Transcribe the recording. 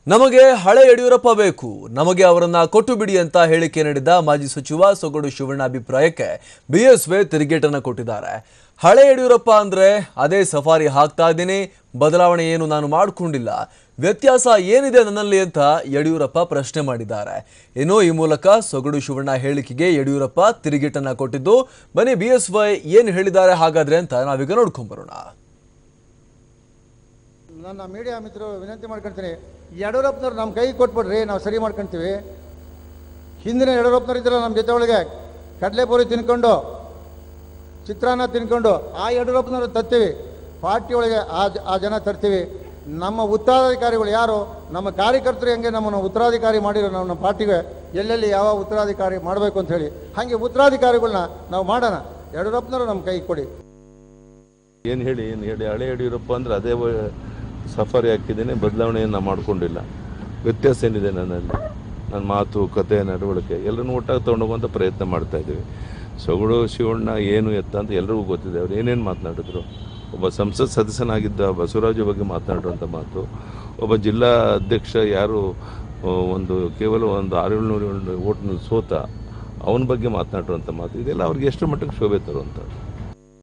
ನಮಗೆ ಹಳೆ ಯಡಿಯೂರಪ್ಪ ಬೇಕು, ನಮಗೆ ಅವರನ್ನ ಕೊಟ್ಟು ಬಿಡಿ ಅಂತ ಹೇಳಿಕೆ ನೀಡಿದ ಮಾಜಿ ಸಚಿವ ಸೊಗಡು ಶಿವಣ್ಣ ಅಭಿಪ್ರಾಯಕ್ಕೆ ಬಿಎಸ್ವೈ ತಿರುಗೇಟನ್ನು ಕೊಟ್ಟಿದ್ದಾರೆ. ಹಳೆ ಯಡಿಯೂರಪ್ಪ ಅಂದ್ರೆ ಅದೇ ಸಫಾರಿ ಹಾಕ್ತಾ ಇದ್ದೀನಿ, ಬದಲಾವಣೆ ಏನು ನಾನು ಮಾಡಿಕೊಂಡಿಲ್ಲ, ವ್ಯತ್ಯಾಸ ಏನಿದೆ ನನ್ನಲ್ಲಿ ಅಂತ ಯಡಿಯೂರಪ್ಪ ಪ್ರಶ್ನೆ ಮಾಡಿದ್ದಾರೆ. ಇನ್ನು ಈ ಮೂಲಕ ಸೊಗಡು ಶಿವಣ್ಣ ಹೇಳಿಕೆಗೆ ಯಡಿಯೂರಪ್ಪ ತಿರುಗೇಟನ್ನು ಕೊಟ್ಟಿದ್ದು, ಬನ್ನಿ ಬಿಎಸ್ವೈ ಏನು ಹೇಳಿದ್ದಾರೆ ಹಾಗಾದ್ರೆ ಅಂತ ನಾವೀಗ ನೋಡ್ಕೊಂಡು ಬರೋಣ. ನನ್ನ ಮೀಡಿಯಾ ಮಿತ್ರರು ವಿನಂತಿ ಮಾಡ್ಕೊಳ್ತೀನಿ, ಯಡಿಯೂರಪ್ಪನವ್ರು ನಮ್ಮ ಕೈ ಕೊಟ್ಬಿಡ್ರಿ, ನಾವು ಸರಿ ಮಾಡ್ಕೊಳ್ತೀವಿ. ಹಿಂದಿನ ಯಡಿಯೂರಪ್ಪನವ್ರು ಇದ್ರಲ್ಲ ನಮ್ಮ ಜೊತೆ ಒಳಗೆ, ಕಡಲೆಪುರಿ ತಿನ್ಕೊಂಡು ಚಿತ್ರಾನ್ನ ತಿನ್ಕೊಂಡು ಆ ಯಡಿಯೂರಪ್ಪನವ್ರು ತರ್ತೀವಿ, ಪಾರ್ಟಿ ಒಳಗೆ ಆ ಜನ ತರ್ತೀವಿ. ನಮ್ಮ ಉತ್ತರಾಧಿಕಾರಿಗಳು ಯಾರು, ನಮ್ಮ ಕಾರ್ಯಕರ್ತರು ಹೆಂಗೆ ನಮ್ಮನ್ನು ಉತ್ತರಾಧಿಕಾರಿ ಮಾಡಿರೋ ನಮ್ಮ ಪಾರ್ಟಿಗೆ ಎಲ್ಲೆಲ್ಲಿ ಯಾವ ಉತ್ತರಾಧಿಕಾರಿ ಮಾಡಬೇಕು ಅಂತ ಹೇಳಿ, ಹಾಗೆ ಉತ್ತರಾಧಿಕಾರಿಗಳನ್ನ ನಾವು ಮಾಡೋಣ. ಯಡಿಯೂರಪ್ಪನವರು ನಮ್ಮ ಕೈ ಕೊಡಿ. ಏನು ಹೇಳಿ ಹಳೆ ಯಡಿಯೂರಪ್ಪ ಅಂದರೆ ಅದೇ ಸಫಾರಿ ಹಾಕಿದ್ದೇನೆ, ಬದಲಾವಣೆಯನ್ನು ಮಾಡಿಕೊಂಡಿಲ್ಲ. ವ್ಯತ್ಯಾಸ ಏನಿದೆ ನನ್ನಲ್ಲಿ, ನನ್ನ ಮಾತು, ಕತೆ, ನಡವಳಿಕೆ ಎಲ್ಲರನ್ನೂ ಒಟ್ಟಾಗಿ ತೊಗೊಂಡೋಗುವಂಥ ಪ್ರಯತ್ನ ಮಾಡ್ತಾಯಿದ್ದೀವಿ. ಸೊಗಡು ಶಿವಣ್ಣ ಏನು ಎತ್ತ ಅಂತ ಎಲ್ಲರಿಗೂ ಗೊತ್ತಿದೆ. ಅವ್ರು ಏನೇನು ಮಾತನಾಡಿದ್ರು, ಒಬ್ಬ ಸಂಸತ್ ಸದಸ್ಯನಾಗಿದ್ದ ಬಸವರಾಜು ಬಗ್ಗೆ ಮಾತನಾಡುವಂಥ ಮಾತು, ಒಬ್ಬ ಜಿಲ್ಲಾ ಅಧ್ಯಕ್ಷ ಯಾರು ಕೇವಲ ಒಂದು 600-700 ಓಟ್ನಲ್ಲಿ ಸೋತ ಅವನ ಬಗ್ಗೆ ಮಾತನಾಡುವಂಥ ಮಾತು, ಇದೆಲ್ಲ ಅವ್ರಿಗೆ ಎಷ್ಟು ಮಟ್ಟಿಗೆ ಶೋಭೆ ತರುವಂಥದ್ದು.